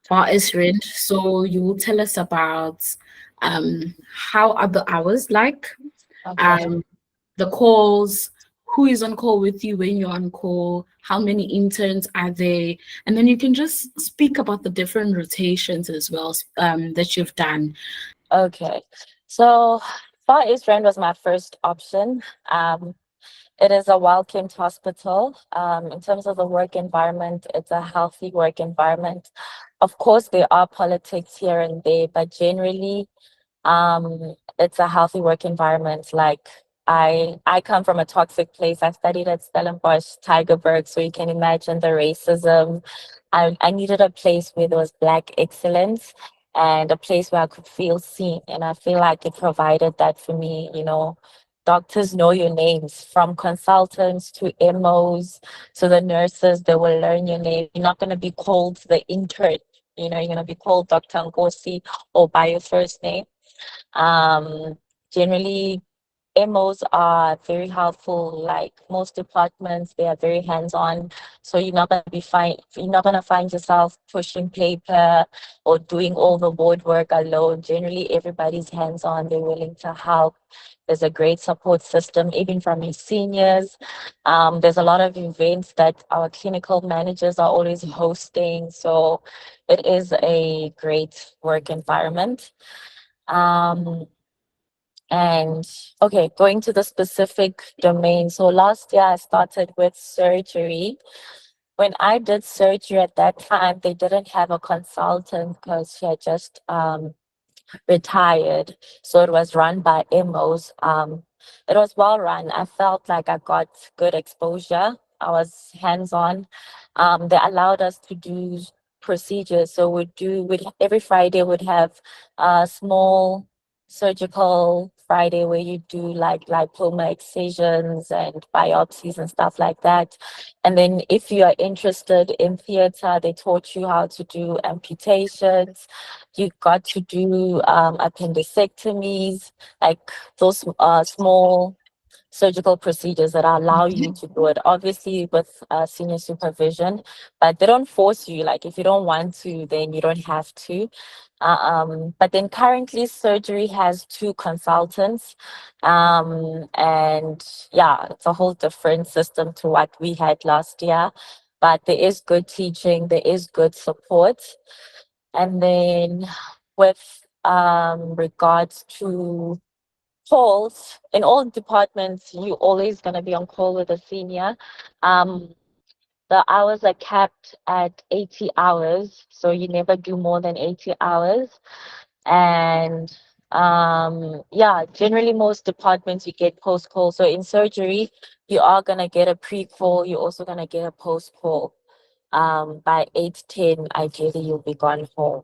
Far East range. So you will tell us about how are the hours like, Okay. um, the calls, who is on call with you when you're on call, how many interns are there, and then you can just speak about the different rotations as well, that you've done. Okay. So Far East Rand was my first option. It is a well-kept hospital. In terms of the work environment, it's a healthy work environment. Of course, there are politics here and there, but generally, it's a healthy work environment. Like I come from a toxic place. I studied at Stellenbosch, Tygerberg, so you can imagine the racism. I needed a place where there was Black excellence and a place where I could feel seen. And I feel like it provided that for me, Doctors know your names, from consultants to MOs to the nurses. They will learn your name. You're not going to be called the intern. You're going to be called Dr. Ngosi or by your first name. Um, Generally, MOs are very helpful. Like most departments, they are very hands-on. So you're not gonna find yourself pushing paper or doing all the board work alone. Generally, everybody's hands-on, they're willing to help. There's a great support system, even from your seniors. There's a lot of events that our clinical managers are always hosting. So it is a great work environment. Um, and okay, going to the specific domain. So last year I started with surgery. When I did surgery at that time, they didn't have a consultant because she had just retired. So it was run by MOs. It was well run. I felt like I got good exposure. I was hands on. They allowed us to do procedures. So we'd every Friday would have a small surgical Friday where you do like lipoma excisions and biopsies and stuff like that. And then if you are interested in theater, they taught you how to do amputations. You got to do appendectomies, like those small surgical procedures that allow you to do it, obviously with senior supervision, but they don't force you. Like if you don't want to, then you don't have to. But then currently surgery has two consultants. And yeah, it's a whole different system to what we had last year. But there is good teaching, there is good support. And then with regards to calls, in all departments, you always going to be on call with a senior. Um, the hours are capped at 80 hours, so you never do more than 80 hours. And yeah, generally most departments you get post call. So in surgery, you are going to get a pre call, you're also going to get a post call. By 8:10, ideally you'll be gone home.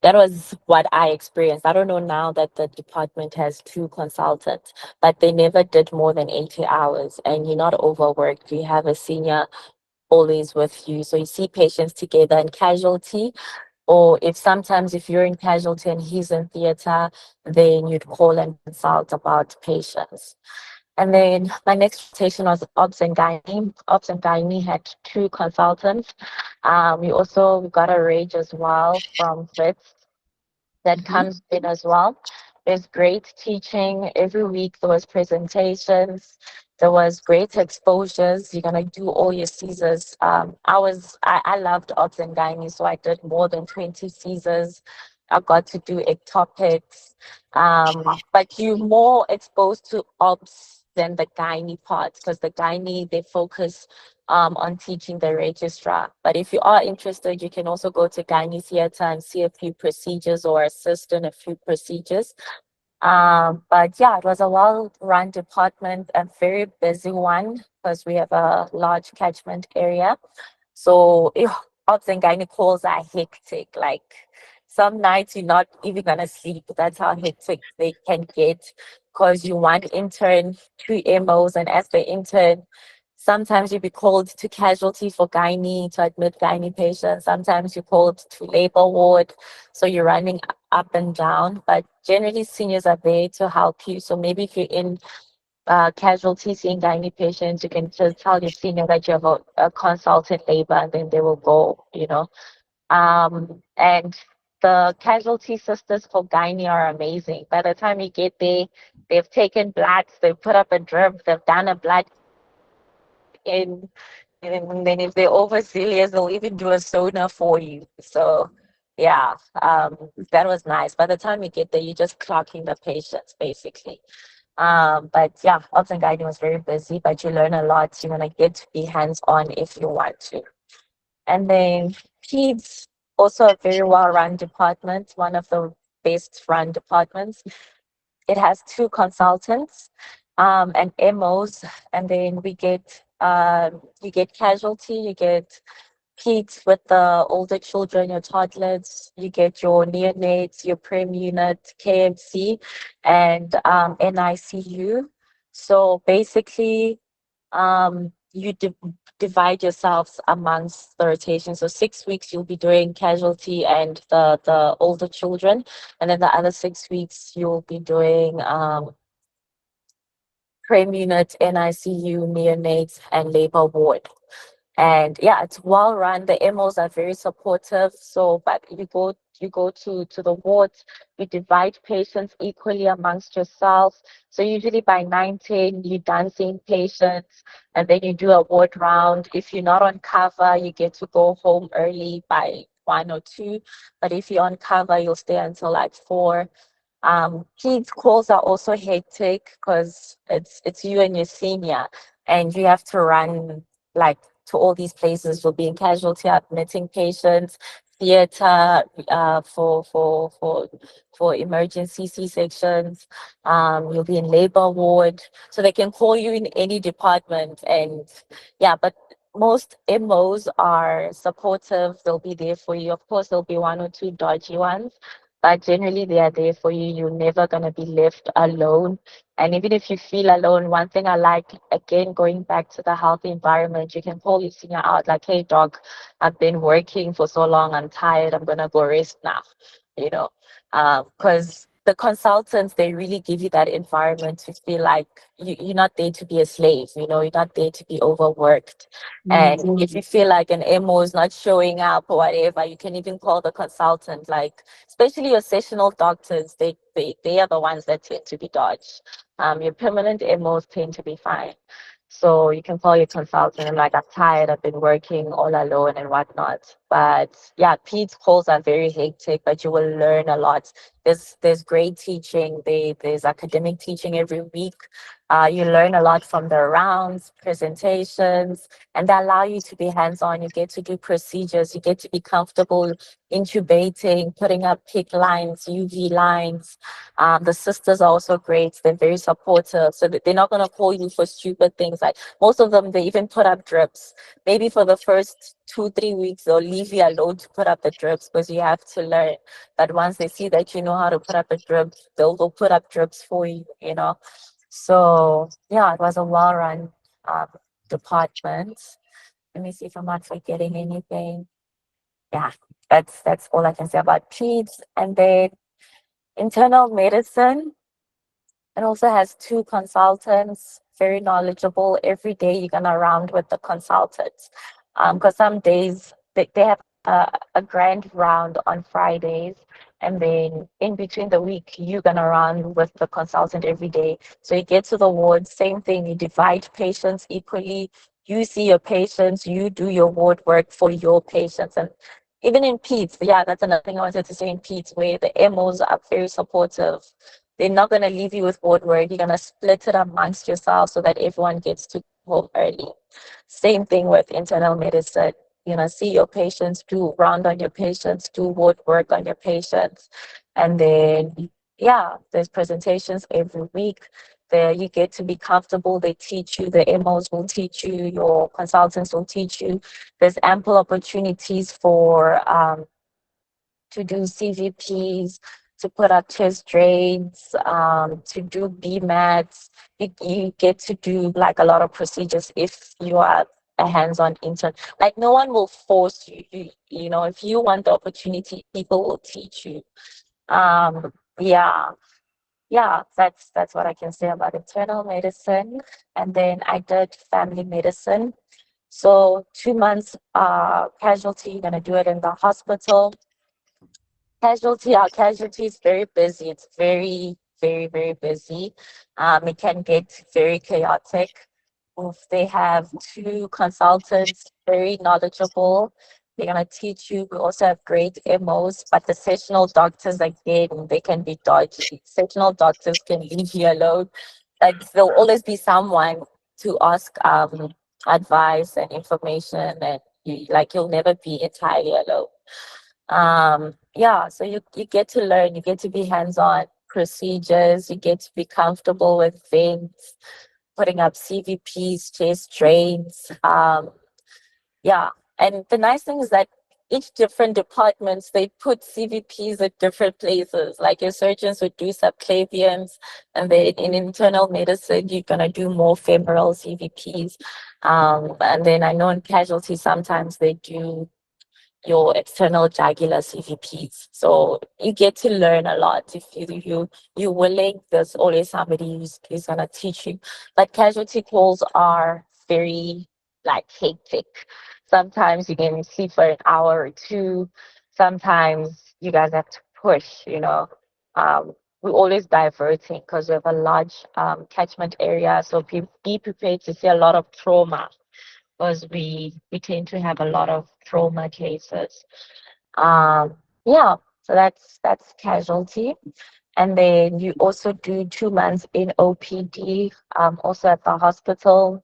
That was what I experienced. I don't know now that the department has two consultants, but they never did more than 80 hours, and you're not overworked. You have a senior always with you. So you see patients together in casualty, or if sometimes if you're in casualty and he's in theater, then you'd call and consult about patients. And then my next rotation was Obs and Gynae. Obs and Gynae had two consultants. We got a rage as well from Fritz that Mhm. comes in as well. There's great teaching. Every week there was presentations. There was great exposures. You're gonna do all your Caesars. I loved obs and gynae, so I did more than 20 Caesars. I got to do ectopics. But you're more exposed to obs than the gynae part because the gynae they focus on teaching the registrar. But if you are interested, you can also go to gynae theater and see a few procedures or assist in a few procedures. But yeah, it was a well-run department, a very busy one because we have a large catchment area. So obs and gynae calls are hectic. Like some nights you're not even gonna sleep. That's how hectic they can get because you want intern, two MOs, and as the intern, sometimes you be called to casualty for gynae to admit gynae patients. Sometimes you're called to labor ward, so you're running up and down. But generally, seniors are there to help you. So maybe if you're in casualty seeing gynae patients, you can just tell your senior that you have a consultant labor, and then they will go. And the casualty sisters for gynae are amazing. By the time you get there, they've taken bloods, they've put up a drip, they've done a blood in, and then if they're overzealous, they'll even do a sonar for you. So yeah, that was nice. By the time you get there, you're just clocking the patients basically. But yeah, obs and gynae was very busy, but you learn a lot. You're gonna get to be hands-on if you want to. And then Peds, also a very well-run department, one of the best-run departments. It has two consultants and MOs, and then you get casualty, you get Peds with the older children, your toddlers, you get your neonates, your prem unit, KMC, and NICU. So basically, you divide yourselves amongst the rotation. So 6 weeks you'll be doing casualty and the older children, and then the other 6 weeks you'll be doing prem unit, NICU, neonates, and labor ward. And yeah, it's well run. The MOs are very supportive. So, but you go to the wards, you divide patients equally amongst yourselves. So usually by 9, 10, you're done seeing patients, and then you do a ward round. If you're not on cover, you get to go home early by 1 or 2. But if you're on cover, you'll stay until like 4. Peds calls are also hectic because it's you and your senior, and you have to run like to all these places. You'll be in casualty admitting patients, theater for emergency C-sections. You'll be in labor ward, so they can call you in any department. And yeah, but most MOs are supportive. They'll be there for you. Of course, there'll be 1 or 2 dodgy ones, but generally they are there for you. You're never going to be left alone. And even if you feel alone, one thing I like, again, going back to the healthy environment, you can call your senior out like, hey, doc, I've been working for so long. I'm tired. I'm going to go rest now, you know, because the consultants, they really give you that environment to feel like you're not there to be a slave, you're not there to be overworked. And if you feel like an MO is not showing up or whatever, you can even call the consultant, like, especially your sessional doctors, they are the ones that tend to be dodged. Your permanent MOs tend to be fine. So you can call your consultant and like, I'm tired, I've been working all alone and whatnot. But yeah, Pete's calls are very hectic, but you will learn a lot. There's great teaching. There's academic teaching every week. You learn a lot from the rounds, presentations, and they allow you to be hands-on. You get to do procedures. You get to be comfortable intubating, putting up PIC lines, UV lines. The sisters are also great. They're very supportive. So they're not going to call you for stupid things. Like most of them, they even put up drips. Maybe for the first 2, 3 weeks, they'll leave you alone to put up the drips because you have to learn. But once they see that you know how to put up a drip, they'll put up drips for you. So yeah, it was a well-run um, department. Let me see if I'm not forgetting anything. Yeah, that's all I can say about peds. And then internal medicine, it also has two consultants, very knowledgeable. Every day you're gonna round with the consultants. Because some days they have a grand round on Fridays, and then in between the week you're gonna round with the consultant every day. So you get to the ward, same thing, you divide patients equally. You see your patients, you do your ward work for your patients. And even in peds, yeah, that's another thing I wanted to say in peds, where the MOs are very supportive. They're not going to leave you with ward work. You're going to split it amongst yourself so that everyone gets to go home early. Same thing with internal medicine. See your patients, do round on your patients, do ward work on your patients. And then, yeah, there's presentations every week. There you get to be comfortable. They teach you, the MOs will teach you, your consultants will teach you. There's ample opportunities for to do CVPs, to put up chest drains, to do BMATs. You get to do like a lot of procedures if you are a hands-on intern. Like no one will force you. If you want the opportunity, people will teach you. Yeah, yeah, that's what I can say about internal medicine. And then I did family medicine. So 2 months casualty, you're gonna do it in the hospital. Our casualty is very busy. It's very, very, very busy. It can get very chaotic. If they have two consultants, very knowledgeable, they're gonna teach you. We also have great MOs, but the sessional doctors, again, they can be dodgy. Sessional doctors can leave you alone. Like there'll always be someone to ask advice and information, and you'll never be entirely alone. Yeah, so you get to learn, you get to be hands-on procedures, you get to be comfortable with things, putting up CVPs, chest drains. Yeah, and the nice thing is that each different departments, they put CVPs at different places. Like your surgeons would do subclavians, and then in internal medicine, you're gonna do more femoral CVPs. And then I know in casualty sometimes they do your external jugular CVPs. So you get to learn a lot. If you're willing, there's always somebody who's gonna teach you. But casualty calls are very like hectic. Sometimes you can sleep for an hour or two. Sometimes you guys have to push. Um, we're always diverting because we have a large catchment area. So be prepared to see a lot of trauma because we tend to have a lot of trauma cases. Yeah, so that's casualty. And then you also do 2 months in OPD, also at the hospital.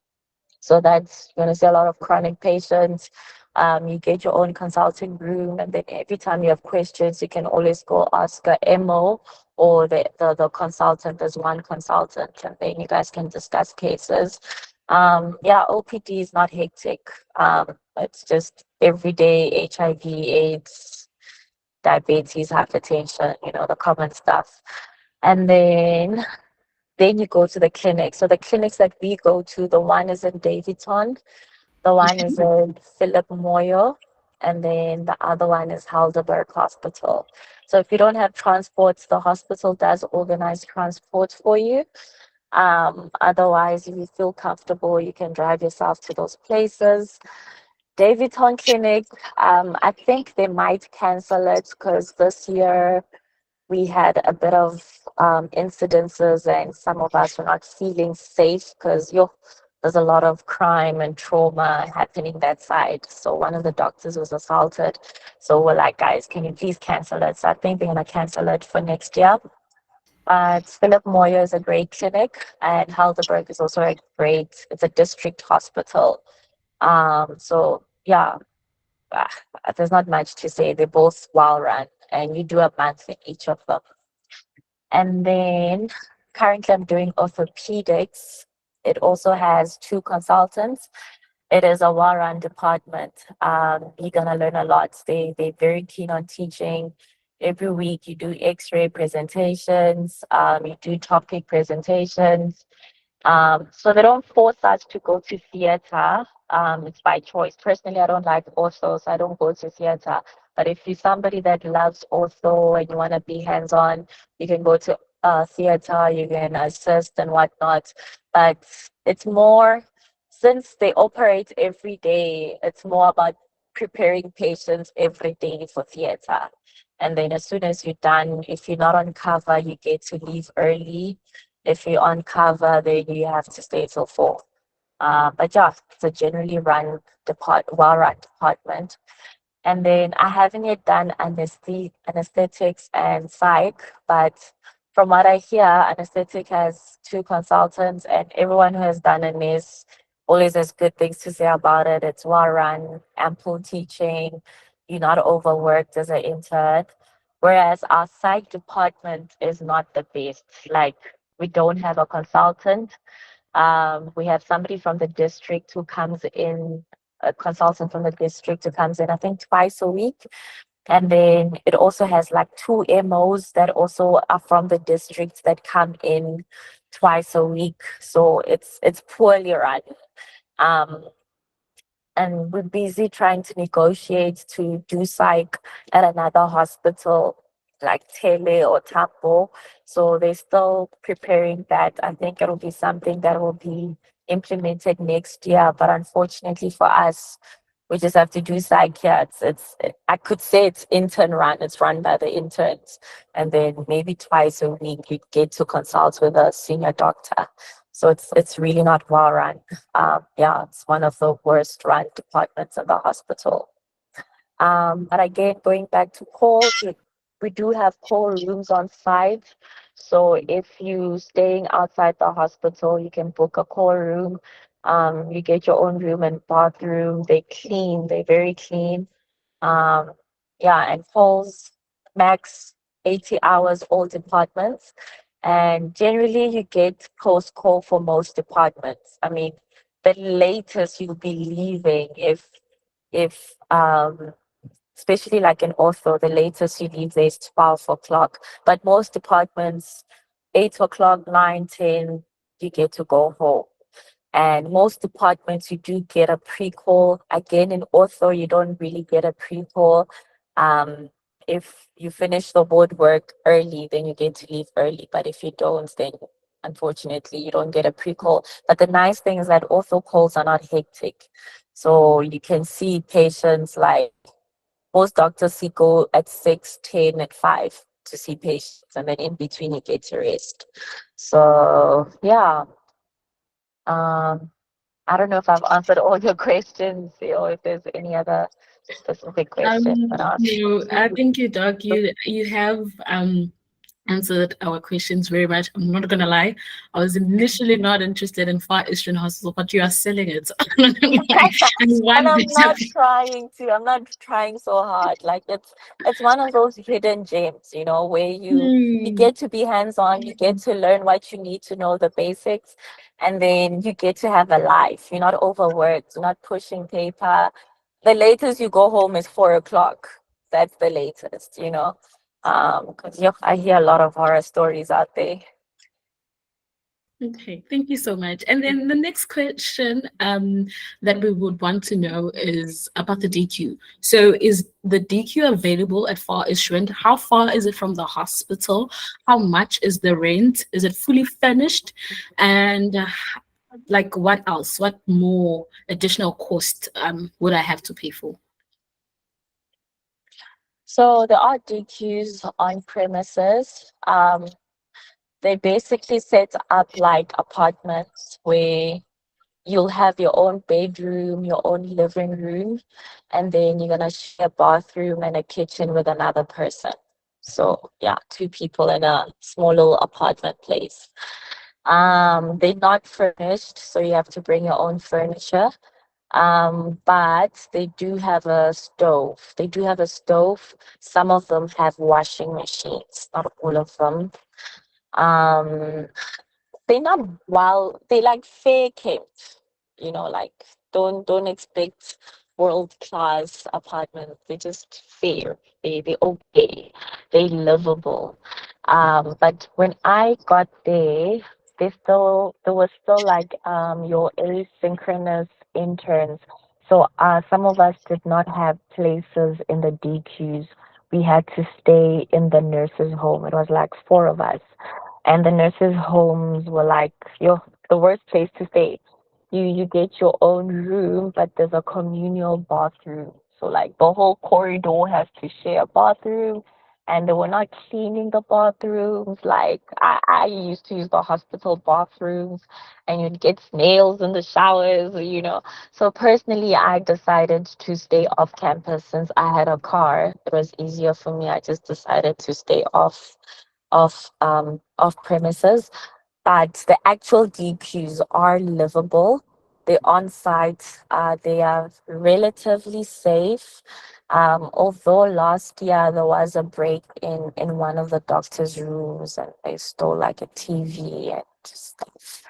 So that's you're gonna see a lot of chronic patients. You get your own consulting room, and then every time you have questions, you can always go ask a MO or the consultant. There's one consultant, and then you guys can discuss cases. Yeah, OPD is not hectic. It's just everyday HIV, AIDS, diabetes, hypertension, the common stuff. And then you go to the clinic. So the clinics that we go to, the one is in Daveyton, the one is in Philip Moyo, and then the other one is Heidelberg Hospital. So if you don't have transports, the hospital does organize transport for you. Otherwise, if you feel comfortable, you can drive yourself to those places. Daveyton Clinic, I think they might cancel it because this year we had a bit of incidences and some of us were not feeling safe because there's a lot of crime and trauma happening that side. So one of the doctors was assaulted. So we're like, guys, can you please cancel it? So I think they're gonna cancel it for next year. Philip Moyer is a great clinic, and Heidelberg is also it's a district hospital. So yeah, uh, there's not much to say. They're both well run, and you do a month in each of them. And then currently I'm doing orthopedics. It also has two consultants. It is a well-run department. You're gonna learn a lot. They're very keen on teaching. Every week you do X-ray presentations. You do topic presentations. So they don't force us to go to theater. It's by choice. Personally, I don't like ortho, so I don't go to theater. But if you're somebody that loves ortho and you want to be hands-on, you can go to theater, you can assist and whatnot. But it's more, since they operate every day, it's more about preparing patients every day for theater. And then as soon as you're done, if you're not on cover, you get to leave early. If you're on cover, then you have to stay till 4. But yeah, it's a generally well-run department. And then I haven't yet done anesthetics and psych, but from what I hear, anesthetic has two consultants, and everyone who has done this always has good things to say about it. It's well run, ample teaching, you're not overworked as an intern. Whereas our psych department is not the best. Like we don't have a consultant. We have somebody from the district who comes in, a consultant from the district who comes in, I think, twice a week. And then it also has like two MOs that also are from the district that come in twice a week. So it's poorly run. Um, and we're busy trying to negotiate to do psych at another hospital like Tele or Tambo. So they're still preparing that. I think it'll be something that will be implemented next year, but unfortunately for us, we just have to do psych here. I could say it's intern run. It's run by the interns, and then maybe twice a week you get to consult with a senior doctor. So it's really not well run. Yeah, it's one of the worst run departments in the hospital. But again, going back to calls, we do have call rooms on site. So if you staying outside the hospital, you can book a call room. You get your own room and bathroom. They clean. They're very clean. Um, yeah, and calls max 80 hours all departments. And generally you get post call for most departments. I mean, the latest you'll be leaving if especially like in ortho, the latest you leave there is 12 o'clock. But most departments, 8 o'clock, 9, 10, you get to go home. And most departments, you do get a pre-call. Again, in ortho, you don't really get a pre-call. If you finish the board work early, then you get to leave early. But if you don't, then unfortunately, you don't get a pre-call. But the nice thing is that ortho calls are not hectic. So you can see patients like most doctors see go at 6, 10, at 5 to see patients, and then in between you get to rest. So yeah, um, I don't know if I've answered all your questions or if there's any other specific question. But No, I think you, Doc, you have answered our questions very much. I'm not gonna lie. I was initially not interested in Far Eastern Hospital, but you are selling it. I'm not gonna lie. And and one better. I'm not trying so hard. Like it's one of those hidden gems, where you Hmm. get to be hands-on, you get to learn what you need to know, the basics, and then you get to have a life. You're not overworked, you're not pushing paper. The latest you go home is 4 o'clock. That's the latest. Because I hear a lot of horror stories out there. Okay, thank you so much. And then the next question that we would want to know is about the DQ. So is the DQ available at Far East Rent? How far is it from the hospital? How much is the rent? Is it fully furnished? And like what else? What more additional cost would I have to pay for? So there are DQs on premises. They basically set up like apartments where you'll have your own bedroom, your own living room, and then you're gonna share a bathroom and a kitchen with another person. So yeah, two people in a small little apartment place. They're not furnished, so you have to bring your own furniture. But they do have a stove. They do have a stove. Some of them have washing machines, not all of them. Um, they're not they like fair kept, like don't expect world class apartments. They're just fair. They okay. They livable. But when I got there was still like your asynchronous interns. So some of us did not have places in the DQs. We had to stay in the nurses' home. It was like four of us, and the nurses' homes were like the worst place to stay. You get your own room, but there's a communal bathroom. So like the whole corridor has to share a bathroom, and they were not cleaning the bathrooms. Like I used to use the hospital bathrooms, and you'd get snails in the showers. So personally, I decided to stay off campus since I had a car. It was easier for me. I just decided to stay off premises, but the actual DQs are livable. They're on site. They are relatively safe. Although last year there was a break in one of the doctor's rooms and they stole like a TV and stuff.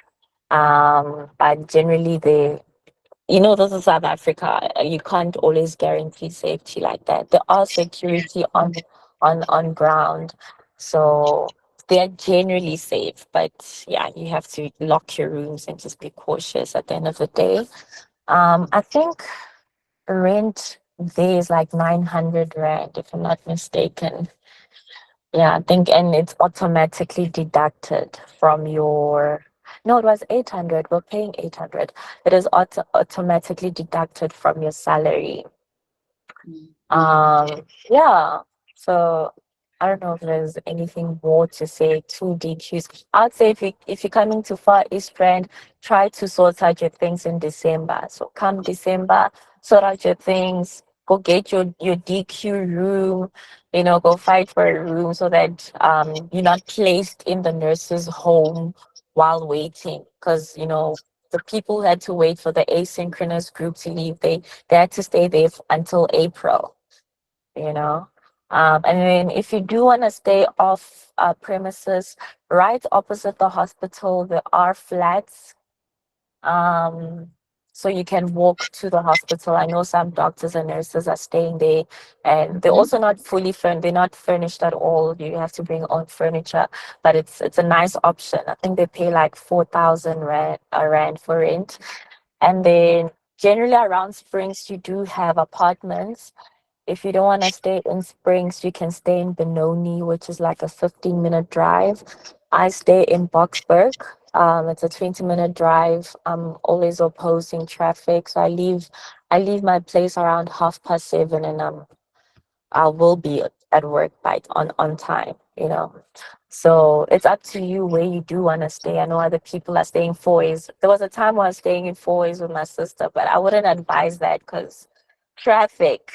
But generally this is South Africa. You can't always guarantee safety like that. There are security on ground, so they're generally safe. But yeah, you have to lock your rooms and just be cautious at the end of the day. I think rent there is like 900 rand, if I'm not mistaken. Yeah, I think, and it's automatically deducted from your No, it was 800. We're paying 800. It is automatically deducted from your salary. Yeah. So I don't know if there's anything more to say to DQs. I'd say if you're coming to Far East Rand, try to sort out your things in December. So come December, sort out your things, go get your DQ room, go fight for a room so that you're not placed in the nurse's home while waiting. Because the people who had to wait for the asynchronous group to leave, they had to stay there until April. you know. And then if you do want to stay off premises, right opposite the hospital, there are flats. Um, so you can walk to the hospital. I know some doctors and nurses are staying there, and they're also not fully furnished. They're not furnished at all. You have to bring own furniture, but it's a nice option. I think they pay like 4,000 rand for rent. And then generally around Springs, you do have apartments. If you don't want to stay in Springs, you can stay in Benoni, which is like a 15-minute drive. I stay in Boksburg. It's a 20-minute drive. I'm always opposing traffic, so I leave my place around 7:30, and I will be at work by on time. So it's up to you where you do want to stay. I know other people are staying 4 ways. There was a time where I was staying in 4 ways with my sister, but I wouldn't advise that because traffic.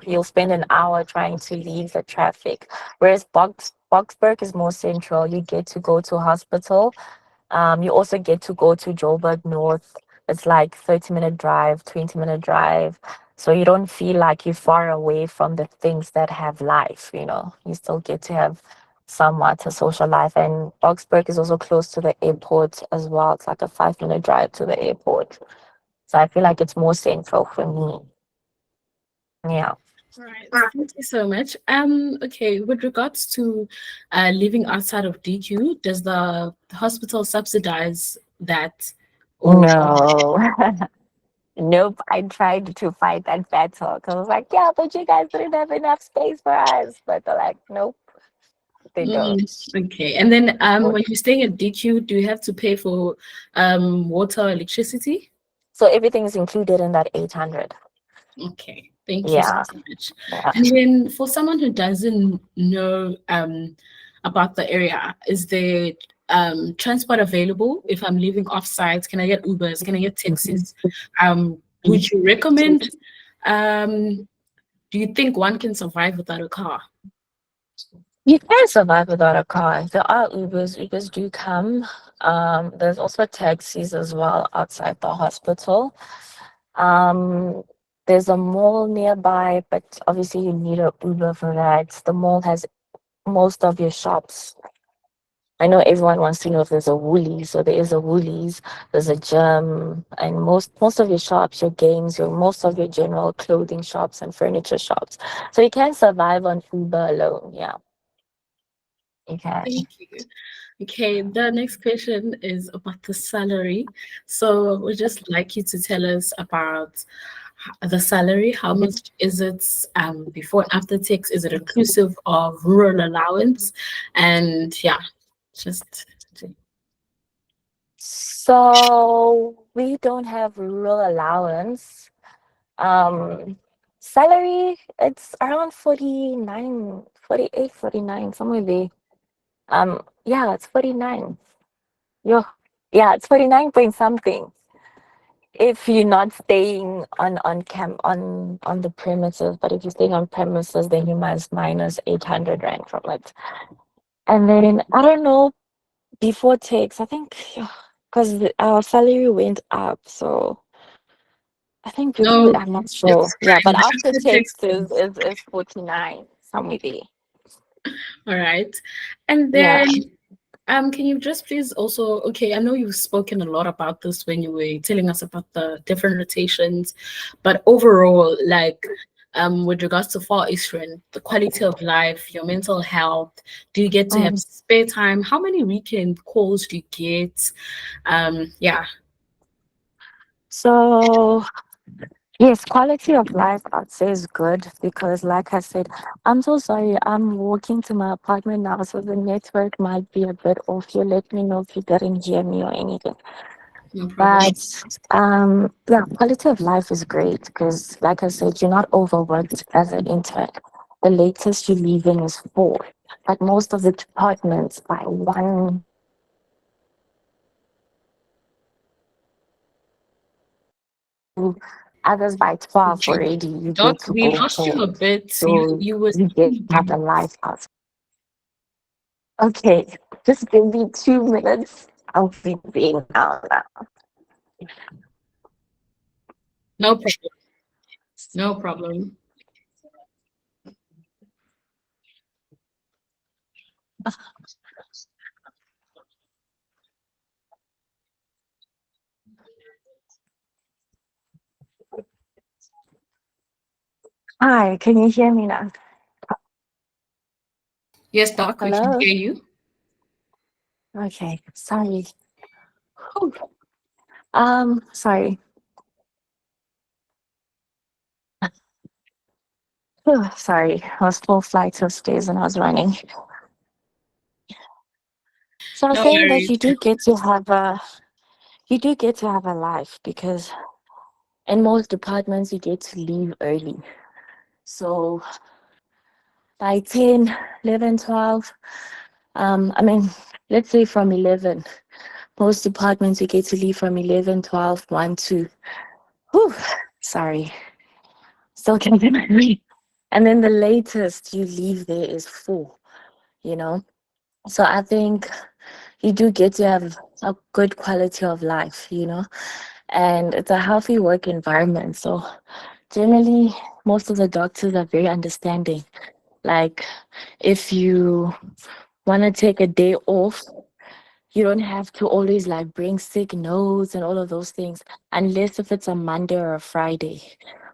You'll spend an hour trying to leave the traffic. Whereas Boksburg is more central. You get to go to hospital. You also get to go to Joburg North. It's like 30-minute drive, 20-minute drive. So you don't feel like you're far away from the things that have life. You still get to have somewhat a social life. And Boksburg is also close to the airport as well. It's like a 5-minute drive to the airport. So I feel like it's more central for me. Yeah. Right. Thank you so much. Okay, with regards to living outside of DQ, does the hospital subsidize that? Or No. Nope. I tried to fight that battle because I was like, yeah, but you guys didn't have enough space for us. But they're like, nope, they don't. Okay. And then when you're staying at DQ, do you have to pay for water, electricity? So everything is included in that 800. Okay, thank you so Yeah. much. Yeah. And then for someone who doesn't know about the area, is there transport available if I'm living off-site? Can I get Ubers? Can I get taxis? Would you recommend? Do you think one can survive without a car? You can survive without a car. There are Ubers. Ubers do come. There's also taxis as well outside the hospital. Um, there's a mall nearby, but obviously you need an Uber for that. The mall has most of your shops. I know everyone wants to know if there's a Woolies. So there is a Woolies, there's a gym, and most of your shops, your games, most of your general clothing shops and furniture shops. So you can survive on Uber alone. Yeah, you can. Thank you. Okay, the next question is about the salary. So we'd just like you to tell us about the salary. How much is it before and after tax? Is it inclusive of rural allowance? And yeah, just So we don't have rural allowance. Um, Salary, it's around 49, 48, 49, somewhere there. Yeah, it's 49. Yo, yeah, it's 49 point something. If you're not staying on the premises, but if you're staying on premises, then you must minus 800 rand from it. And then I don't know, before tax, I think because our salary went up, so I think before, no. I'm not sure. It's Yeah, but fine. after After tax tax is 49 somewhere there. all right. And Yeah. then can you just please also, okay, I know you've spoken a lot about this when you were telling us about the different rotations, but overall, like with regards to Far Eastern, the quality of life, your mental health, do you get to have Mm. spare time? How many weekend calls do you get? Yeah. So Yes, quality of life I'd say is good because, like I said, I'm so sorry. I'm walking to my apartment now, so the network might be a bit off here. Let me know if you didn't hear me or anything. No problem. But yeah, quality of life is great because, like I said, you're not overworked as an intern. The latest you leave in is 4, but most of the departments by 1, others by 12 Okay. already. You Doc, get to we go lost you a home, bit. so You were you get to have a life outside. Okay, just give me 2 minutes. I'll be being now. no problem. No problem. Hi, can you hear me now? Yes, Doc, we can Hello? hear you. Okay, sorry. Whew. Sorry. Sorry. I was 4 flights of stairs and I was running. So I was No saying that worries. you do get to have a life because in most departments you get to leave early. So by 10, 11, 12, I mean, let's say from 11. Most departments you get to leave from 11, 12, 1, 2. Whew, sorry. Still can't get my breath. And then the latest you leave there is 4, you know? So I think you do get to have a good quality of life, and it's a healthy work environment. So generally, most of the doctors are very understanding. Like, if you want to take a day off, you don't have to always like bring sick notes and all of those things, unless if it's a Monday or a Friday.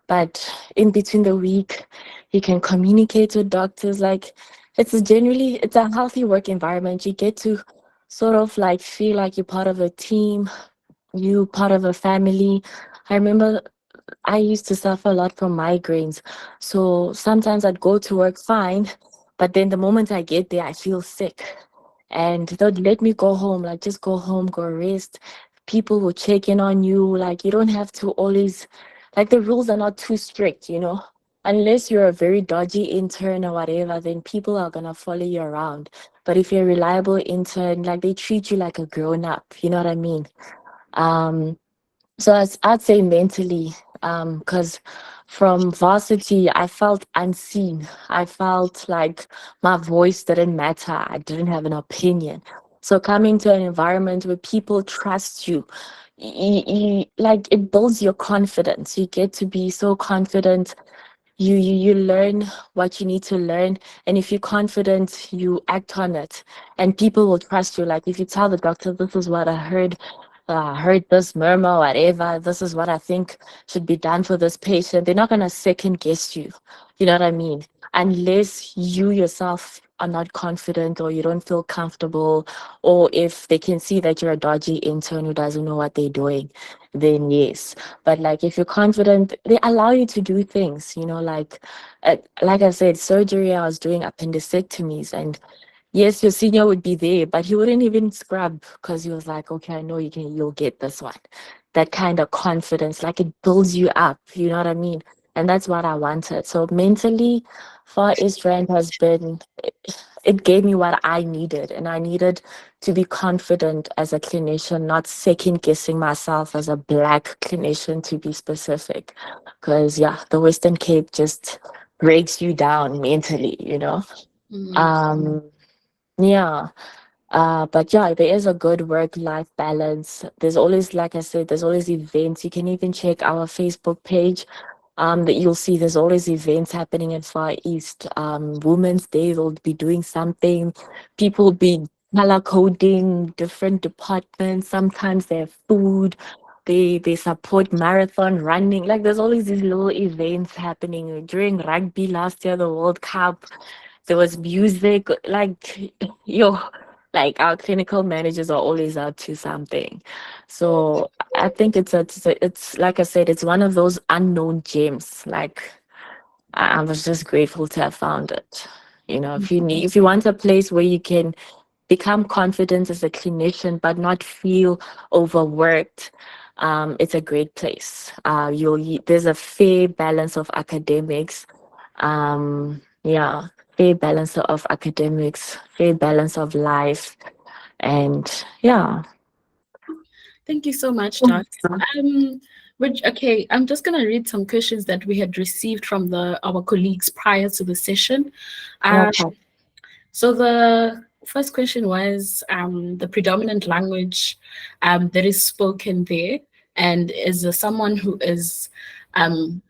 But in between the week, you can communicate with doctors. Like, it's a healthy work environment. You get to sort of like feel like you're part of a team, you part of a family. I remember I used to suffer a lot from migraines. So sometimes I'd go to work fine, but then the moment I get there, I feel sick. And they'd let me go home, like just go home, go rest. People will check in on you. Like you don't have to always, like the rules are not too strict. Unless you're a very dodgy intern or whatever, then people are gonna follow you around. But if you're a reliable intern, like they treat you like a grown up, you know what I mean? Um, so I'd say mentally, because from varsity, I felt unseen. I felt like my voice didn't matter. I didn't have an opinion. So coming to an environment where people trust you, like it builds your confidence. You get to be so confident. You learn what you need to learn, and if you're confident you act on it, and people will trust you. Like if you tell the doctor, this is what I heard this murmur, whatever, this is what I think should be done for this patient, they're not going to second guess you. You know what I mean? Unless you yourself are not confident or you don't feel comfortable, or if they can see that you're a dodgy intern who doesn't know what they're doing, then yes. But like if you're confident, they allow you to do things, like I said, surgery, I was doing appendectomies, and yes, your senior would be there, but he wouldn't even scrub because he was like, okay, I know you'll get this one. That kind of confidence, like it builds you up, you know what I mean? And that's what I wanted. So mentally, Far East Rand has been, it gave me what I needed. And I needed to be confident as a clinician, not second guessing myself as a black clinician to be specific. Because, yeah, the Western Cape just breaks you down mentally. Mm. Um, yeah. But yeah, there is a good work-life balance. There's always, like I said, there's always events. You can even check our Facebook page. That you'll see there's always events happening at Far East. Women's Day, they'll be doing something. People will be color coding different departments. Sometimes they have food. They support marathon running. Like there's always these little events happening. During rugby last year, the World Cup, there was music. Like yo. Like our clinical managers are always up to something. So I think it's like I said, it's one of those unknown gems. Like I was just grateful to have found it. You know, if you want a place where you can become confident as a clinician but not feel overworked, it's a great place. There's a fair balance of academics. Yeah, fair balance of academics, fair balance of life, and yeah. Thank you so much, Doc. Um, okay, I'm just gonna read some questions that we had received from the our colleagues prior to the session. Um, Okay. so the first question was the predominant language that is spoken there, and is someone who is um,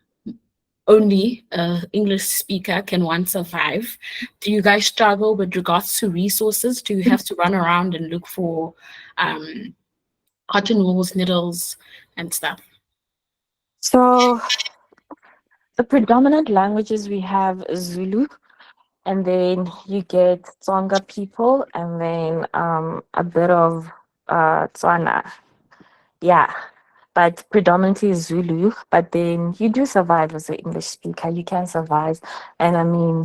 only English speaker, can one survive? Do you guys struggle with regards to resources? Do you have to run around and look for um, cotton wools, needles, and stuff? So the predominant languages we have is Zulu, and then you get Tsonga people, and then a bit of Tswana. Yeah, but predominantly Zulu. But then you do survive as an English speaker. You can survive, and I mean,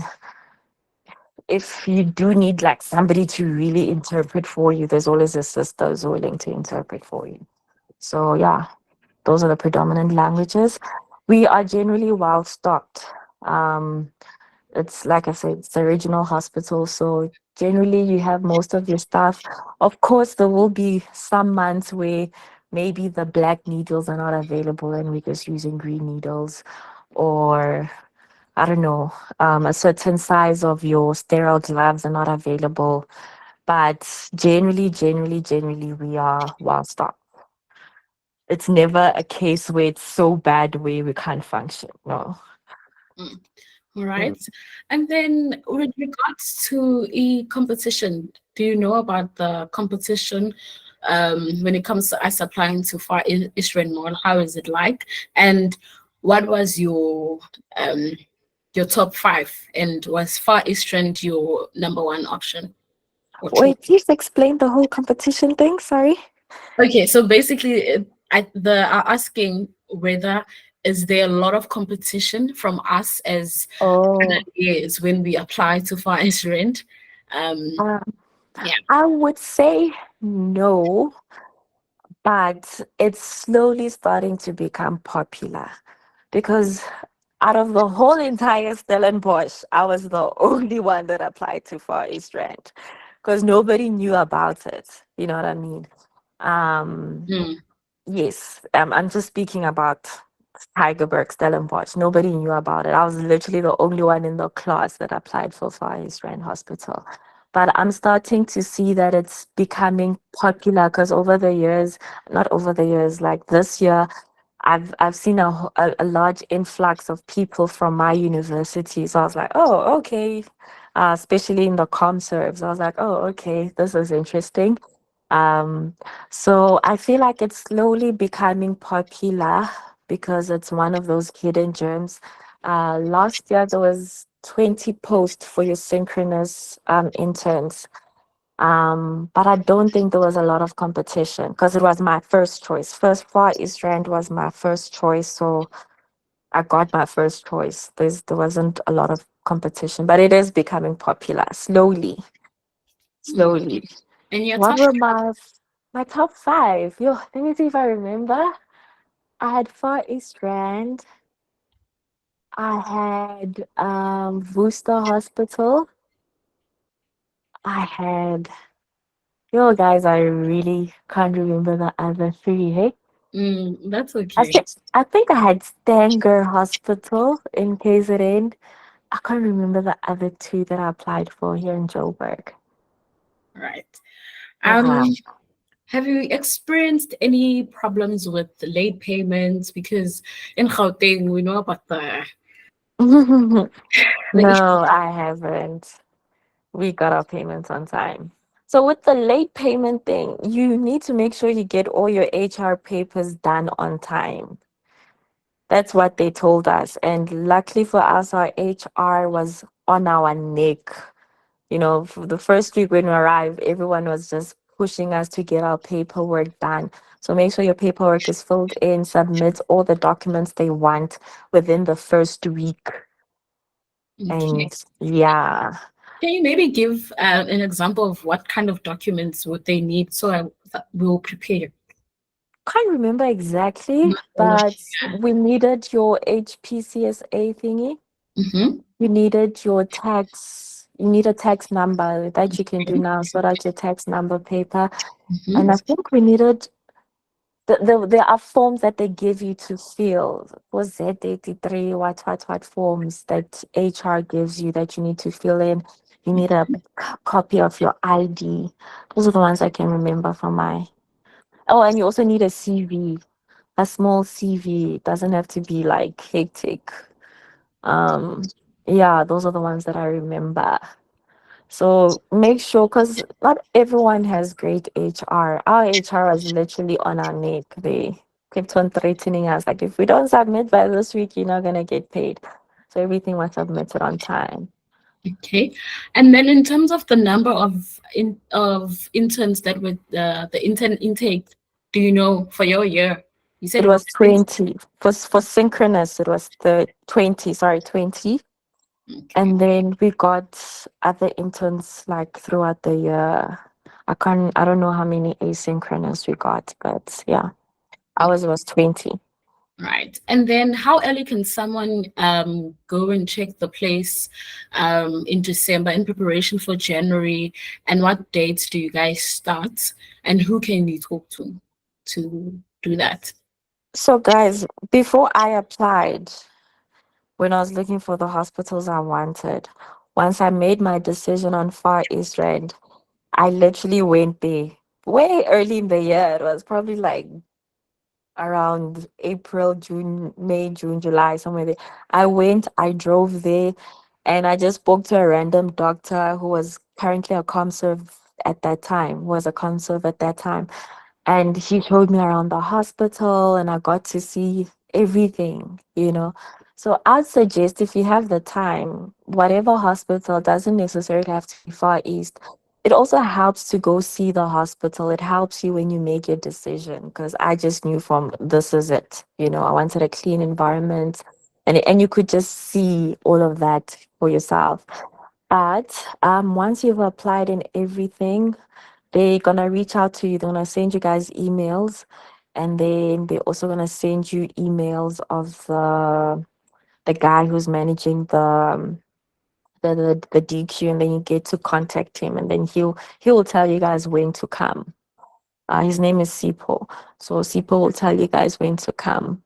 if you do need like somebody to really interpret for you, there's always a sister who's willing to interpret for you. So yeah, those are the predominant languages. We are generally well stocked. Um, it's like I said, it's a regional hospital, so generally you have most of your staff. Of course, there will be some months where maybe the black needles are not available and we're just using green needles, or I don't know, a certain size of your sterile gloves are not available. But generally, we are well stocked. It's never a case where it's so bad where we can't function. No. Mm. All Mm. right. And then with regards to competition, do you know about the competition when it comes to us applying to Far Eastern Mall? How is it like? And what was um, your top five? And was Far Eastern your number one option or choice? Wait, please explain the whole competition thing. Sorry. Okay, so basically, the are asking whether is there a lot of competition from us as Oh, years when we apply to Far East Rent. Um, um, yeah. I would say no, but it's slowly starting to become popular because out of the whole entire Stellenbosch, I was the only one that applied to Far East Rand because nobody knew about it. You know what I mean? Um, Mm, yes, I'm just speaking about Tigerberg, Stellenbosch. Nobody knew about it. I was literally the only one in the class that applied for Far East Rand Hospital. But I'm starting to see that it's becoming popular because over the years, not over the years, like this year, I've seen a large influx of people from my university. So I was like, oh, okay. Especially in the com serves, I was like, oh, okay, this is interesting. Um, so I feel like it's slowly becoming popular because it's one of those hidden gems. Last year there was 20 posts for your synchronous interns. But I don't think there was a lot of competition because it was my first choice. First Far East Rand was my first choice, so I got my first choice. There wasn't a lot of competition, but it is becoming popular slowly, mm. slowly. And your What top were my top five? Yo, let me see if I remember. I had Far East Rand. I had Worcester Hospital. I had yo guys, I really can't remember the other three. Hey, that's I okay. think I think I had Stanger Hospital in KZN. I can't remember the other two that I applied for here in Joburg. Right. Yeah. Um, have you experienced any problems with late payments? Because in Gauteng, we know about the issue. No, I haven't. We got our payments on time. So with the late payment thing, you need to make sure you get all your HR papers done on time. That's what they told us. And luckily for us, our HR was on our neck For the first week when we arrived, everyone was just pushing us to get our paperwork done. So make sure your paperwork is filled in, submit all the documents they want within the first week. Okay. And yeah, Can you maybe give an example of what kind of documents would they need so we'll prepare? can't remember exactly, Not all of but we needed your HPCSA thingy. Mm-hmm. You need a tax number that you can do now, sort out your tax number paper. Mm-hmm. And I think we needed there are forms that they give you to fill. Was Z83, what forms that HR gives you that you need to fill in. You need a copy of your ID. Those are the ones I can remember from my. Oh, and you also need a CV, a small CV. It doesn't have to be like hectic. Um, yeah, those are the ones that I remember. So make sure, because not everyone has great HR. Our HR was literally on our neck. They kept on threatening us, like, if we don't submit by this week, you're not going to get paid. So everything was submitted on time. Okay. And then in terms of the number of interns that were the intern intake, do you know for your year? You said It it was was 20. 20. For synchronous, it was 20, sorry, 20. Okay. And then we got other interns like throughout the year. I don't know how many asynchronous we got, but yeah, ours was 20. Right. And then how early can someone go and check the place in December in preparation for January? And what dates do you guys start? And who can you talk to do that? So, guys, before I applied, when I was looking for the hospitals I wanted, once I made my decision on Far East Rand, I literally went there way early in the year. It was probably like around April, June, May, June, July, somewhere there. I drove there, and I just spoke to a random doctor who was currently a conserv at that time, was a conserv at that time. And he showed me around the hospital, and I got to see everything. So I'd suggest, if you have the time, whatever hospital, doesn't necessarily have to be Far East. It also helps to go see the hospital. It helps you when you make your decision, because I just knew from this is it. I wanted a clean environment, and you could just see all of that for yourself. But once you've applied and everything, they're gonna reach out to you. They're gonna send you guys emails, and then they're also gonna send you emails of the guy who's managing the DQ, and then you get to contact him, and then he will tell you guys when to come. His name is Sipo, so Sipo will tell you guys when to come.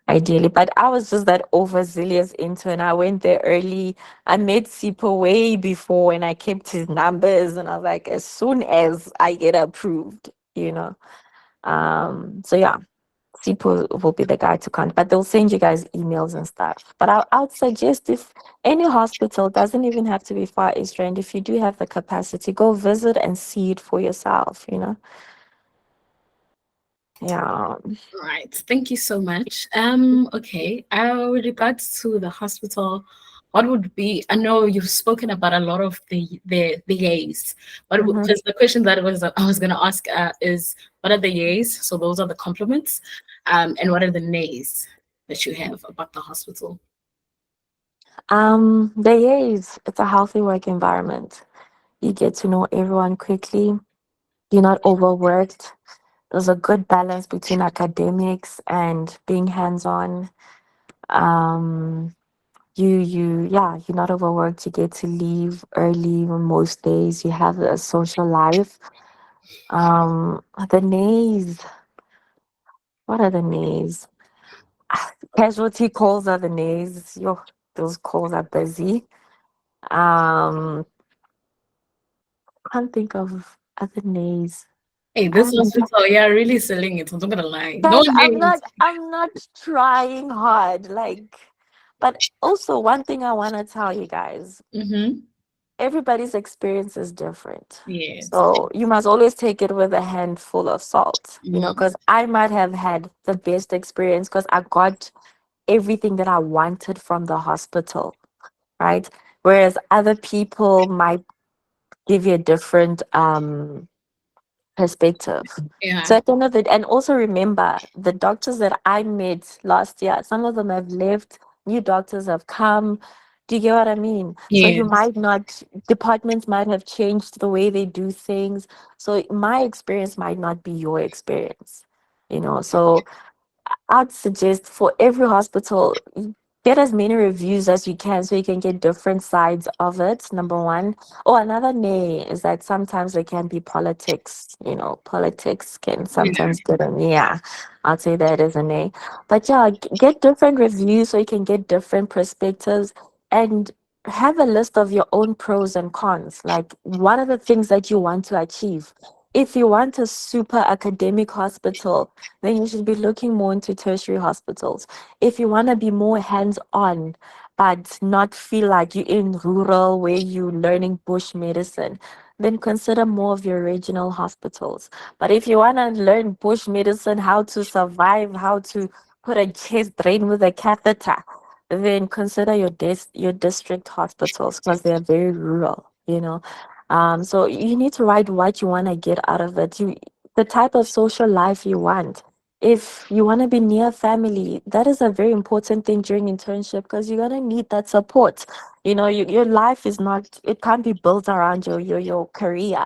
Ideally, but I was just that overzealous intern. I went there early. I met Sipo way before, and I kept his numbers. And I was like, as soon as I get approved. So yeah, Sipo will be the guy to contact, but they'll send you guys emails and stuff. But I would suggest, if any hospital, doesn't even have to be Far East Rand, if you do have the capacity, go visit and see it for yourself. Yeah. Right. Thank you so much. Okay. With regards to the hospital, what would be, I know you've spoken about a lot of the yays, but Mhm. because the question that I was gonna ask is what are the yays? So those are the compliments. And what are the nays that you have about the hospital? The years, it's a healthy work environment. You get to know everyone quickly. You're not overworked. There's a good balance between academics and being hands-on. Um, you're not overworked. You get to leave early on most days. You have a social life. The nays, what are the nays? Casualty calls are the nays. Those calls are busy. Um, can't think of other nays. Hey, this hospital, yeah, really selling it. I'm not gonna lie. No Guys, nays. I'm not trying hard, like, but also one thing I want to tell you guys, Mm-hmm. everybody's experience is different. Yes. So you must always take it with a handful of salt, Mm-hmm. because I might have had the best experience because I got everything that I wanted from the hospital, right? Whereas other people might give you a different perspective. Yeah. So at the end of it, and also remember the doctors that I met last year, some of them have left, new doctors have come. Do you get what I mean? So you Yes. might not, departments might have changed the way they do things. So my experience might not be your experience, So I'd suggest for every hospital, get as many reviews as you can so you can get different sides of it. Number one. Oh, another nay is that sometimes there can be politics. Politics can Yeah. sometimes get a yeah. I'd say that is a nay. But yeah, get different reviews so you can get different perspectives and have a list of your own pros and cons. Like, what are the things that you want to achieve? If you want a super academic hospital, then you should be looking more into tertiary hospitals. If you want to be more hands on, but not feel like you're in rural where you're learning bush medicine, then consider more of your regional hospitals. But if you want to learn bush medicine, how to survive, how to put a chest drain with a catheter, then consider your district hospitals because they are very rural. So you need to write what you want to get out of it. The type of social life you want. If you want to be near family, that is a very important thing during internship because you're gonna need that support. Your life is not, it can't be built around your career.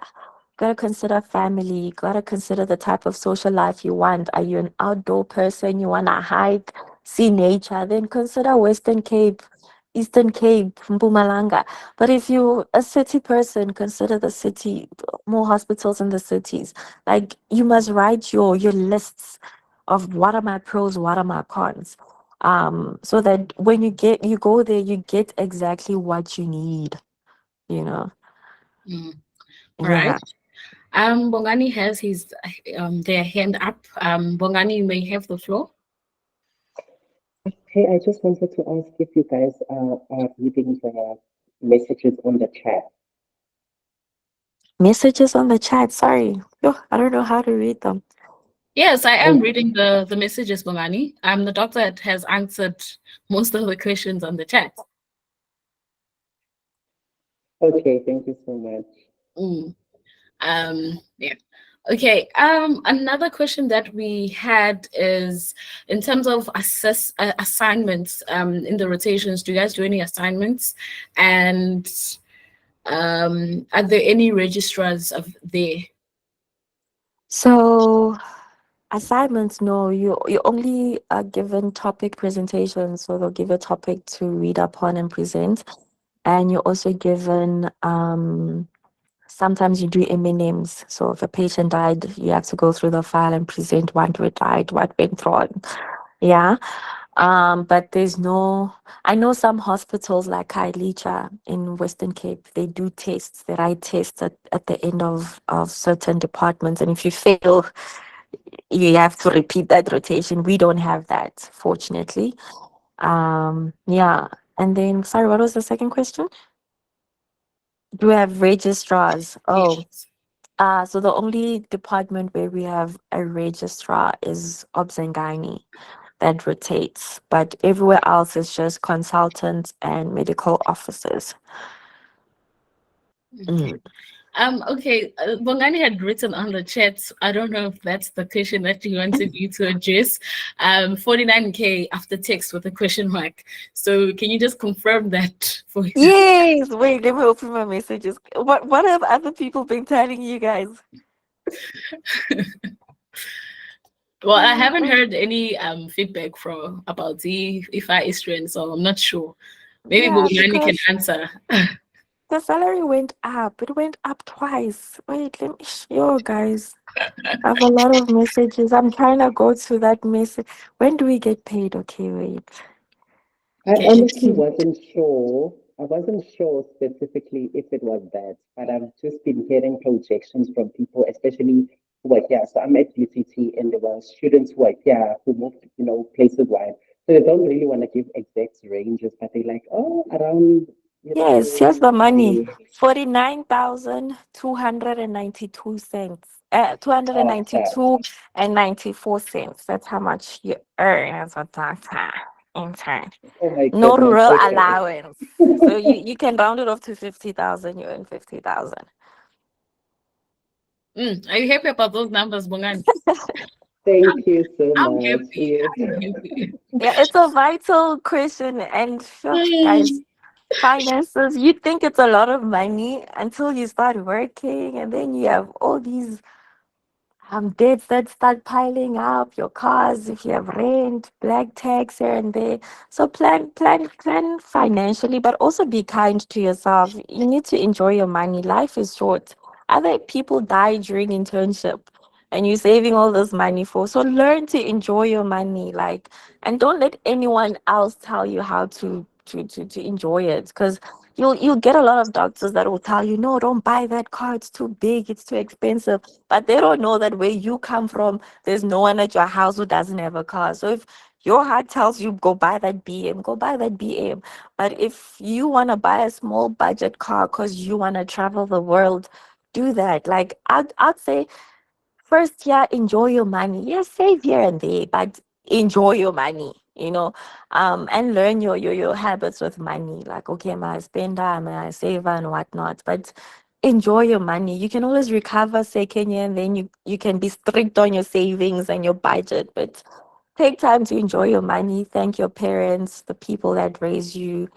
Gotta consider family, gotta consider the type of social life you want. Are you an outdoor person? You wanna hike, see nature? Then consider Western Cape, Eastern Cape, Mpumalanga. But if you're a city person, consider the city, more hospitals in the cities. Like, you must write your lists of what are my pros, what are my cons. So that when you go there, you get exactly what you need, you know. Mm. All Yeah. right. Bongani has his their hand up. Bongani, you may have the floor. Hey, I just wanted to ask if you guys are reading the messages on the chat. Messages on the chat. Sorry. Yo, I don't know how to read them. Yes, I am Oh, reading the messages, Bongani. The doctor that has answered most of the questions on the chat. okay, thank you so much. Mm. Yeah. Okay. Another question that we had is in terms of assignments. In the rotations, do you guys do any assignments? And are there any registrars of there? So assignments, no, you only are given topic presentations. So they'll give a topic to read upon and present. And you're also given sometimes you do M&Ms. So if a patient died, you have to go through the file and present what died, what went wrong. Yeah. But there's no, I know some hospitals like Kailicha in Western Cape, they do tests, they write tests at the end of certain departments. And if you fail, you have to repeat that rotation. We don't have that, fortunately. Yeah. And then, sorry, what was the second question? Do we have registrars? Oh, Yes. so the only department where we have a registrar is Obs and Gynae that rotates, but everywhere else is just consultants and medical officers. Okay. Mm. Okay. Bongani had written on the chat. I don't know if that's the question that you wanted you to address. 49K after text with a question mark. So can you just confirm that for you? Yes, wait, let me open my messages. What have other people been telling you guys? Well, I haven't heard any feedback from about the IFA Eastern, so I'm not sure. Maybe Yeah, Bongani can because answer. the salary went up. It went up twice. Wait, let me show guys. I have a lot of messages. I'm trying to go to that message. When do we get paid? Okay, wait. I Get honestly it. wasn't sure. I wasn't sure specifically if it was that, but I've just been hearing projections from people, especially who are here. So I'm at UCT, and there were students who are here who moved, places wide. So they don't really want to give exact ranges, but they're like, oh, around, Yes, here's the money. the 49,292 cents. 292 okay. and 94 cents. That's how much you earn as a doctor. intern. Oh my No goodness. rural Okay. allowance. So you can round it off to 50,000, you earn 50,000. Are you happy about those numbers, Bongani? Thank you so I'm much. happy. Yes. I'm happy. Yeah, it's a vital question. And sure, guys, finances, you think it's a lot of money until you start working, and then you have all these debts that start piling up, your cars, if you have rent, black tax here and there. So plan financially, but also be kind to yourself. You need to enjoy your money. Life is short. Other people die during internship and you're saving all this money for. So learn to enjoy your money. Like, and don't let anyone else tell you how to enjoy it. Because you'll get a lot of doctors that will tell you, no, don't buy that car, it's too big, it's too expensive. But they don't know that where you come from, there's no one at your house who doesn't have a car. So if your heart tells you go buy that BM, go buy that BM. But if you want to buy a small budget car because you want to travel the world, do that. Like I'd say first, yeah, enjoy your money. Yeah, save here and there, but enjoy your money, and learn your habits with money. Like, okay, am I a spender, am I a saver and whatnot? But enjoy your money. You can always recover second year and then you can be strict on your savings and your budget. But take time to enjoy your money. Thank your parents, the people that raise you.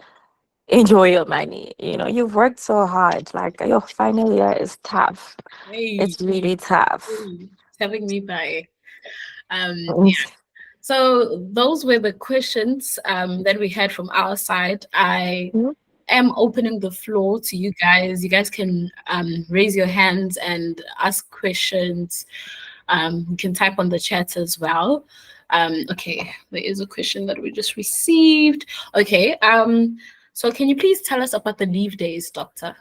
Enjoy your money. You've worked so hard. Like your final year is tough. Hey, It's really tough. hey, telling me by. Yeah. So those were the questions that we had from our side. I Mhm. am opening the floor to you guys. You guys can raise your hands and ask questions. You can type on the chat as well. Okay, there is a question that we just received. Okay, so can you please tell us about the leave days, doctor?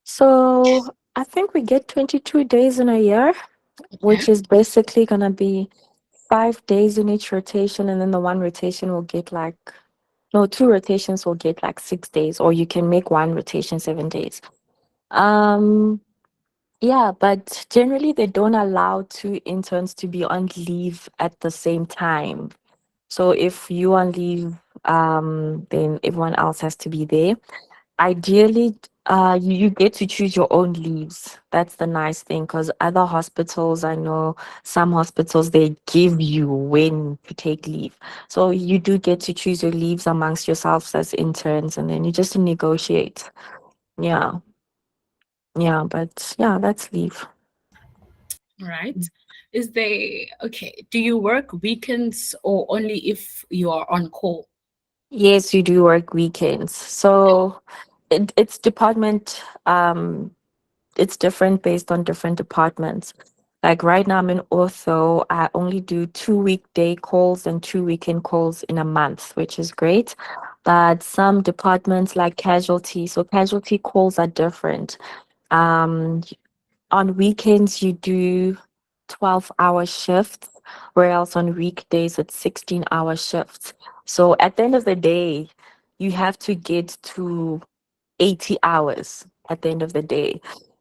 So I think we get 22 days in a year, Okay. which is basically going to be 5 days in each rotation. And then the one rotation will get like, no, two rotations will get like 6 days, or you can make one rotation 7 days. Um, yeah, but generally they don't allow two interns to be on leave at the same time. So if you on leave, then everyone else has to be there. Ideally, you get to choose your own leaves. That's the nice thing, because other hospitals, I know some hospitals, they give you when to take leave. So you do get to choose your leaves amongst yourselves as interns, and then you just negotiate. Yeah, yeah, but yeah, that's leave. Right. Is there, okay, do you work weekends or only if you are on call? Yes, you do work weekends. So it's department, it's different based on different departments. Like right now, I'm in ortho. I only do 2 weekday calls and 2 weekend calls in a month, which is great. But some departments like casualty, so casualty calls are different. Um, on weekends, you do 12-hour shifts, whereas on weekdays, it's 16-hour shifts. So at the end of the day, you have to get to 80 hours at the end of the day.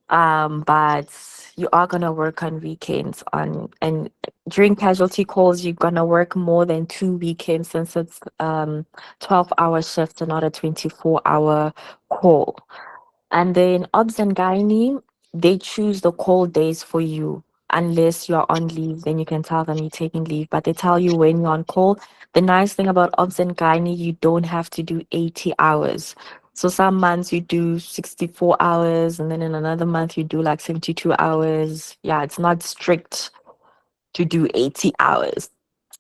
But you are gonna work on weekends and during casualty calls you're gonna work more than 2 weekends since it's 12-hour shift and not a 24-hour call. And then obs and gynae, they choose the call days for you. Unless you're on leave, then you can tell them you're taking leave, but they tell you when you're on call. The nice thing about obs and gynae, you don't have to do 80 hours. So some months you do 64 hours, and then in another month you do like 72 hours. Yeah, it's not strict to do 80 hours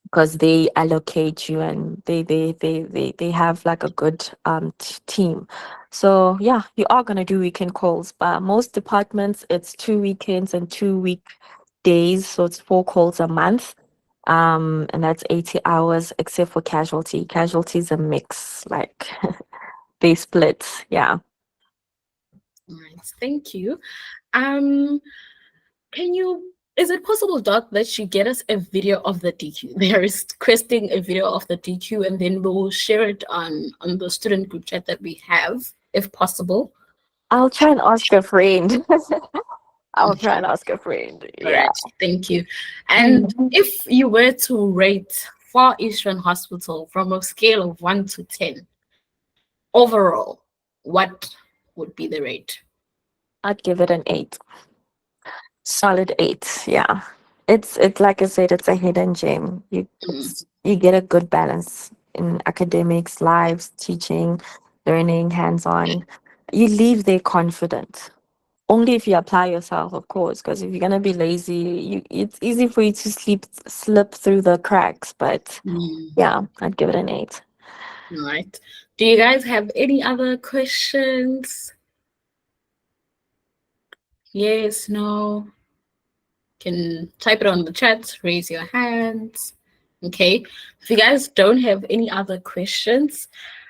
because they allocate you and they have like a good team. So yeah, you are gonna do weekend calls, but most departments it's 2 weekends and 2 weekdays, so it's 4 calls a month. And that's 80 hours except for casualty. Casualty is a mix, like they split. Yeah. Right. Thank you. Um, can you, is it possible, Doc, that you get us a video of the DQ? They're requesting a video of the DQ and then we'll share it on the student group chat that we have, if possible. I'll try and ask a friend. I'll try and ask a friend. All Yeah. right, thank you. And if you were to rate Far Eastern Hospital from a scale of 1 to 10, overall, what would be the rate? I'd give it an 8. Solid 8. Yeah. It's like I said, it's a hidden gem. You get a good balance in academics, lives, teaching, learning, hands-on. You leave there confident. Only if you apply yourself, of course, because if you're gonna be lazy, it's easy for you to slip through the cracks. But yeah, I'd give it an 8. All right. Do you guys have any other questions? Yes, no? Can type it on the chat, raise your hands. Okay. If you guys don't have any other questions,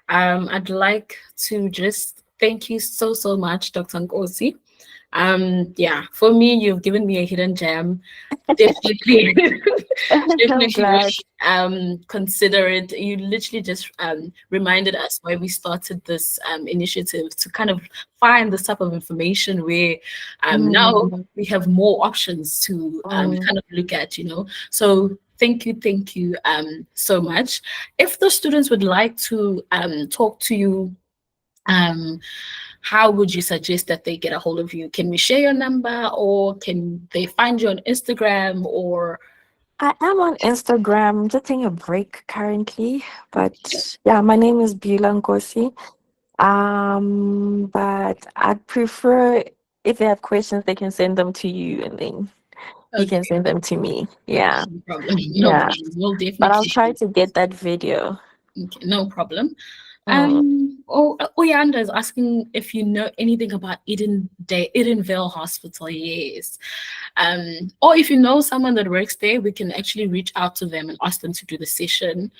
I'd like to just thank you so much, Dr. Nkosi. Yeah, for me, you've given me a hidden gem. Definitely, I'm definitely glad. consider it. You literally just reminded us why we started this initiative, to kind of find this type of information where now we have more options to kind of look at, So thank you so much. If the students would like to talk to you, how would you suggest that they get a hold of you? Can we share your number, or can they find you on Instagram, or? I am on Instagram. I'm just taking a break currently, but yeah, my name is Bula Nkosi. But I'd prefer, if they have questions, they can send them to you, and then you can send them to me. Yeah, No problem. No yeah. problem. We'll definitely. But I'll try to get that video. Okay, no problem. Oyanda is asking if you know anything about Edenvale Hospital. Yes. Or if you know someone that works there, we can actually reach out to them and ask them to do the session.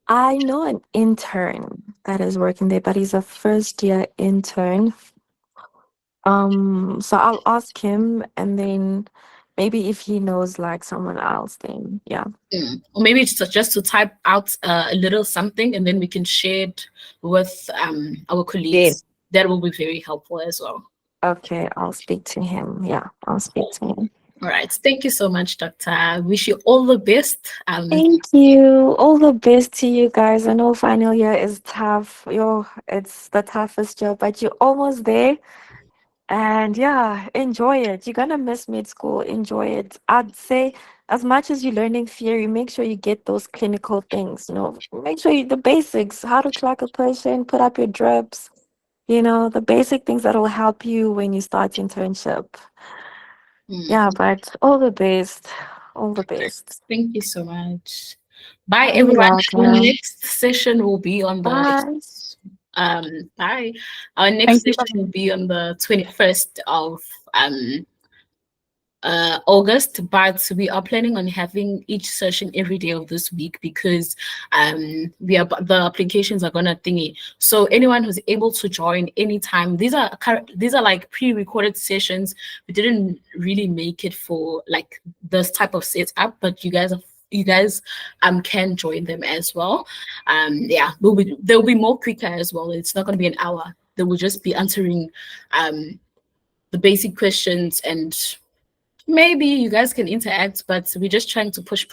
I know an intern that is working there, but he's a first-year intern. So I'll ask him, and then maybe if he knows like someone else, then yeah. Or maybe it's just to type out a little something, and then we can share it with our colleagues. Yes. That will be very helpful as well. Okay, I'll speak to him. Yeah, I'll speak to him. All right. Thank you so much, Doctor. I wish you all the best. Thank you. All the best to you guys. I know final year is tough. It's the toughest job, but you're almost there. And yeah, enjoy it. You're gonna miss mid school. Enjoy it. I'd say as much as you're learning theory, make sure you get those clinical things. Make sure the basics, how to track a patient, put up your drips, the basic things that will help you when you start internship. Yeah, but all the best. All the best. Thank you so much. Bye, You're everyone. welcome. Our next session will be on the bye. Our next session will be on the 21st of August, but we are planning on having each session every day of this week, because the applications are gonna thingy. So anyone who's able to join anytime, these are like pre-recorded sessions. We didn't really make it for like this type of setup, but you guys can join them as well. Yeah, they'll be more quicker as well. It's not gonna be an hour. They will just be answering the basic questions, and maybe you guys can interact, but we're just trying to push.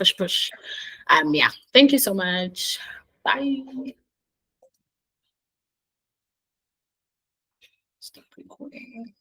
Yeah. Thank you so much. Bye. Stop recording.